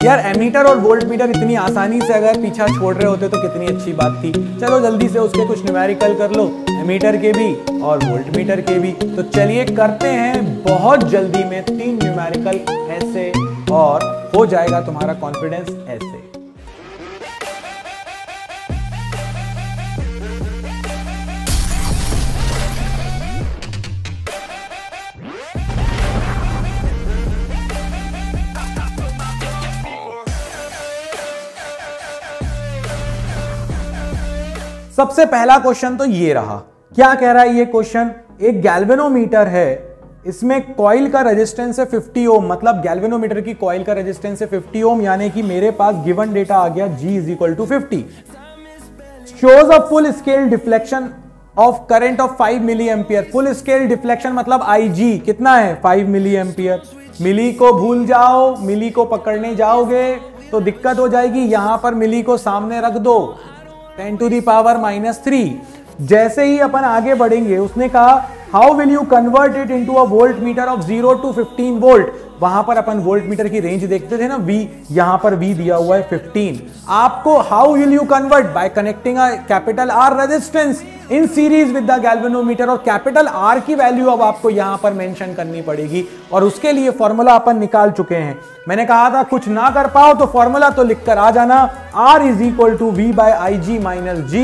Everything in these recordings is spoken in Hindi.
यार एमीटर और वोल्ट मीटर इतनी आसानी से अगर पीछा छोड़ रहे होते तो कितनी अच्छी बात थी। चलो जल्दी से उसके कुछ न्यूमेरिकल कर लो, एमीटर के भी और वोल्ट मीटर के भी। तो चलिए करते हैं बहुत जल्दी में 3 न्यूमेरिकल ऐसे और हो जाएगा तुम्हारा कॉन्फिडेंस ऐसे। सबसे पहला क्वेश्चन तो ये रहा। क्या कह रहा है ये क्वेश्चन? एक गैल्वेनोमीटर है, इसमें कॉइल का रेजिस्टेंस है 50 ओम, मतलब गैल्वेनोमीटर की कॉइल का रेजिस्टेंस है 50 ओम, यानी कि मेरे पास गिवन डेटा आ गया G is equal to 50। Shows a full scale deflection of current of 5 milli ampere. Full scale deflection मतलब IG कितना है? 5 मिली एम्पियर। मिली को भूल जाओ, मिली को पकड़ने जाओगे तो दिक्कत हो जाएगी। यहां पर मिली को सामने रख दो, 10 टू दी पावर -3। जैसे ही अपन आगे बढ़ेंगे, उसने कहा how will you convert it into a volt meter of 0 to 15 volt. वहां पर अपन वोल्ट मीटर की रेंज देखते थे ना, V, यहां पर V दिया हुआ है 15। आपको how will you convert? Bye connecting a capital R resistance in series with the galvanometer. और कैपिटल R की वैल्यू अब आपको यहां पर मेंशन करनी पड़ेगी और उसके लिए फॉर्मूला अपन निकाल चुके हैं। मैंने कहा था कुछ ना कर पाओ तो फॉर्मूला तो लिखकर आ जाना, R is equal to V by IG minus G।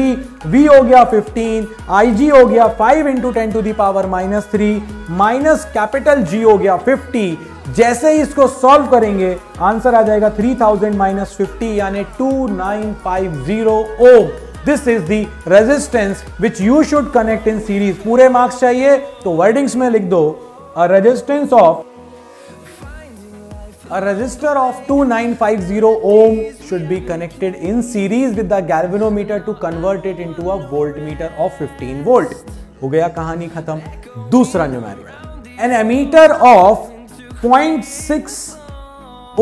V हो गया 15, IG हो गया 5 into 10 to the power -3 minus capital G हो गया 50। जैसे ही इसको सॉल्व करेंगे आंसर आ जाएगा 3000 माइनस 50 यानी 2950 ohm. This is the resistance which you should connect in series. पूरे मार्क्स चाहिए तो वर्डिंग्स में लिख दो, अ resistor of 2950 ohm should be connected in series with the galvanometer to convert it into a voltmeter of 15 volt। हो गया कहानी खत्म। दूसरा numerical, an emitter of 0.6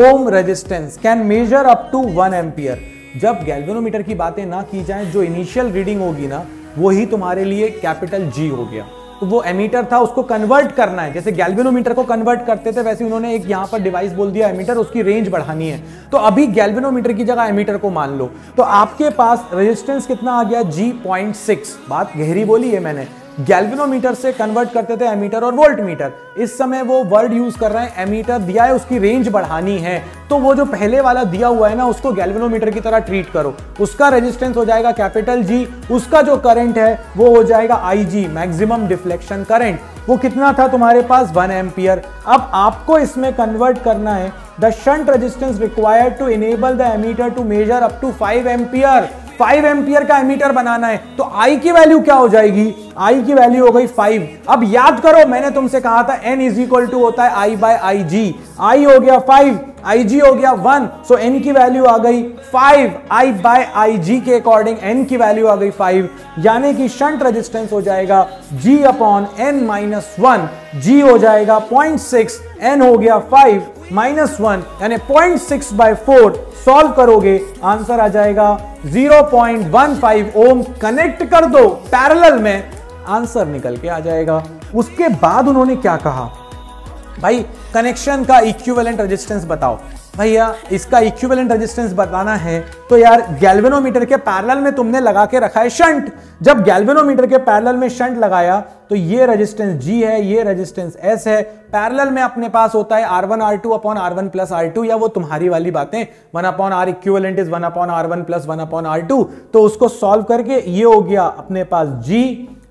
ohm resistance can measure up to 1 ampere। जब गैल्वेनोमीटर की बातें ना की जाए, जो इनिशियल रीडिंग होगी ना वही तुम्हारे लिए कैपिटल G हो गया। तो वो एमीटर था, उसको कन्वर्ट करना है। जैसे गैल्वेनोमीटर को कन्वर्ट करते थे वैसे उन्होंने एक यहां पर डिवाइस बोल दिया एमीटर, उसकी रेंज बढ़ानी है। तो अभी गैल्वेनोमीटर की जगह एमीटर को मान लो। तो आपके पास रेजिस्टेंस कितना आ गया? G 0.6। बात गहरी बोली है मैंने। गैल्वेनोमीटर से कन्वर्ट करते थे एमीटर और वोल्ट मीटर। इस समय वो वर्ड यूज कर रहे हैं एमीटर दिया है, उसकी रेंज बढ़ानी है। तो वो जो पहले वाला दिया हुआ है ना, उसको गैल्वेनोमीटर की तरह ट्रीट करो। उसका रेजिस्टेंस हो जाएगा कैपिटल G, उसका जो करंट है वो हो जाएगा IG, मैक्सिमम डिफ्लेक्शन करंट। वो कितना था तुम्हारे पास? 1 एम्पियर। अब आपको इसमें कन्वर्ट करना है the shunt resistance required to enable the ammeter to measure up to 5 ampere. 5 ampere का एमीटर बनाना है तो I की वैल्यू क्या हो जाएगी? I की वैल्यू हो गई 5। अब याद करो मैंने तुमसे कहा था N इज इक्वल टू होता है I बाय IG। I हो गया 5, IG हो गया 1, सो N की वैल्यू आ गई 5। I बाय IG के अकॉर्डिंग N की वैल्यू आ गई 5, यानी कि शंट रेजिस्टेंस हो जाएगा G upon N minus 1। G हो जाएगा 0.6, N हो गया 5 माइनस 1 यानी 0.6 बाय 4। सॉल्व करोगे आंसर आ जाएगा 0.15 ओम। कनेक्ट कर दो पैरेलल में, आंसर निकल के आ जाएगा। उसके बाद उन्होंने क्या कहा? भाई कनेक्शन का इक्विवेलेंट रेजिस्टेंस बताओ। भैया इसका इक्विवेलेंट रेजिस्टेंस बताना है तो यार गैल्वेनोमीटर के पैरेलल में तुमने लगा के रखा है शंट। जब गैल्वेनोमीटर के पैरेलल में शंट लगाया तो ये रेजिस्टेंस G है, ये रेजिस्टेंस S है। पैरेलल में अपने पास होता है R1 R2 upon R1 plus R2, या वो तुम्हारी वाली बातें 1 upon R equivalent is 1 upon R1 plus 1 upon R2। तो उसको सॉल्व करके ये हो गया अपने पास G,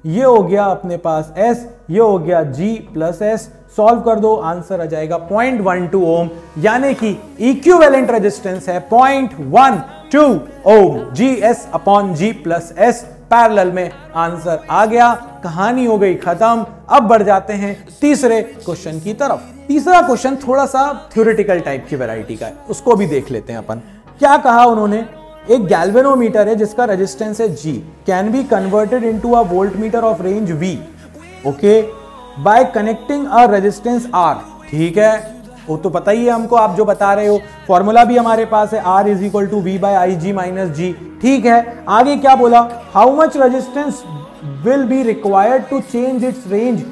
ये हो गया अपने पास S, ये हो गया G प्लस S। सॉल्व कर दो आंसर आ जाएगा 0.12 ओम, यानी कि इक्विवेलेंट रेजिस्टेंस है 0.12 ओम। GS upon G plus S parallel में आंसर आ गया। कहानी हो गई खत्म। अब बढ़ जाते हैं तीसरे क्वेश्चन की तरफ। तीसरा क्वेश्चन थोड़ा सा थ्योरेटिकल टाइप की वैरायटी का है, उसको भी देख लेते हैं अपन। क्या कहा उन्होंने? एक गैल्वेनोमीटर है जिसका रेजिस्टेंस है G, can be converted into a voltmeter of range V, okay, bye connecting a resistance R। ठीक है, वो तो पता ही है हमको, आप जो बता रहे हो। फॉर्मूला भी हमारे पास है R is equal to V by IG minus G। ठीक है, आगे क्या बोला? How much resistance will be required to change its range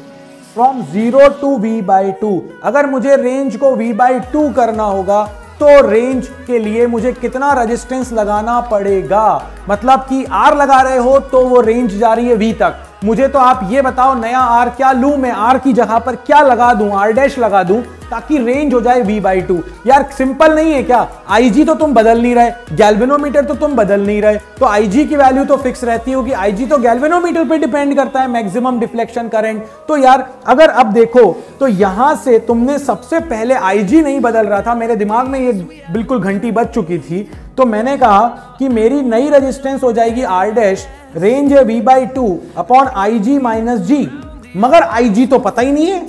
from 0 to V by 2। अगर मुझे रेंज को V बाई 2 करना होगा तो रेंज के लिए मुझे कितना रेजिस्टेंस लगाना पड़ेगा। मतलब कि R लगा रहे हो तो वो रेंज जा रही है V तक। मुझे तो आप ये बताओ नया R क्या लूं मैं, R की जगह पर क्या लगा दूं, R डैश लगा दूं ताकि रेंज हो जाए V/2। यार सिंपल नहीं है क्या? IG तो तुम बदल नहीं रहे, गैल्वेनोमीटर तो तुम बदल नहीं रहे, तो IG की वैल्यू तो फिक्स रहती होगी। IG तो गैल्वेनोमीटर पे डिपेंड करता है, मैक्सिमम डिफ्लेक्शन करंट। तो यार अगर अब देखो तो यहां से तुमने सबसे पहले IG नहीं बदल रहा था, मेरे दिमाग में ये बिल्कुल घंटी बज चुकी थी, तो मैंने कहा कि मेरी नई रेजिस्टेंस हो जाएगी R डैश, रेंज है V/2 upon IG minus G। मगर IG तो पता ही नहीं है,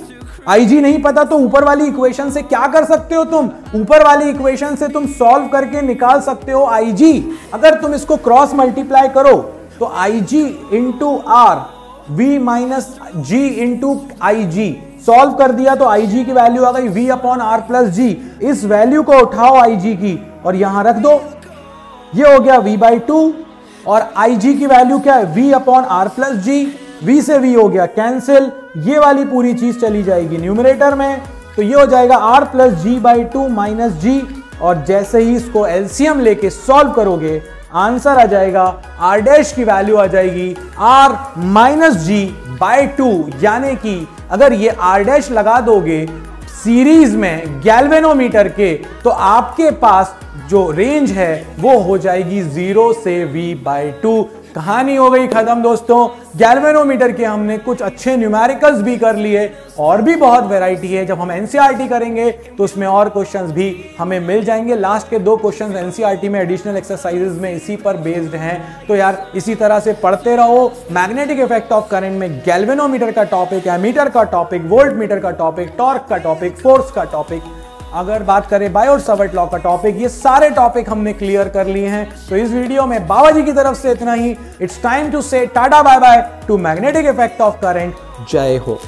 IG नहीं पता तो ऊपर वाली इक्वेशन से क्या कर सकते हो तुम? ऊपर वाली इक्वेशन से तुम सॉल्व करके निकाल सकते हो IG। अगर तुम इसको क्रॉस मल्टीप्लाई करो तो IG into R V minus G into IG, solve कर दिया तो IG की वैल्यू आ गई V upon R plus G। इस वैल्यू को उठाओ IG की और यहां रख दो, ये हो गया V/2 और IG की वैल्यू क्या है V upon R plus G। V से V हो गया कैंसिल, ये वाली पूरी चीज चली जाएगी न्यूमरेटर में, तो ये हो जाएगा R plus G/2 minus G। और जैसे ही इसको एलसीएम लेके सॉल्व करोगे आंसर आ जाएगा, R डैश की वैल्यू आ जाएगी R माइनस G/2। यानी कि अगर ये R डैश लगा दोगे सीरीज में गैल्वेनोमीटर के तो आपके पास जो रेंज है वो हो जाएगी 0 से V/2। कहानी हो गई खत्म दोस्तों। गैल्वेनोमीटर के हमने कुछ अच्छे न्यूमेरिकल्स भी कर लिए, और भी बहुत वैरायटी है। जब हम एनसीईआरटी करेंगे तो उसमें और क्वेश्चंस भी हमें मिल जाएंगे। लास्ट के 2 क्वेश्चंस एनसीईआरटी में एडिशनल एक्सरसाइजेज में इसी पर बेस्ड हैं। तो यार इसी तरह से पढ़ते रहो। मैग्नेटिक इफेक्ट ऑफ करंट में गैल्वेनोमीटर का टॉपिक, एमीटर का टॉपिक, वोल्ट मीटर का टॉपिक, टॉर्क का टॉपिक, फोर्स का टॉपिक, अगर बात करें बायोट-सावर्ट लॉ का टॉपिक, ये सारे टॉपिक हमने क्लियर कर लिए हैं। तो इस वीडियो में बाबा जी की तरफ से इतना ही। It's time to say tata bye bye to magnetic effect of current. जय हो।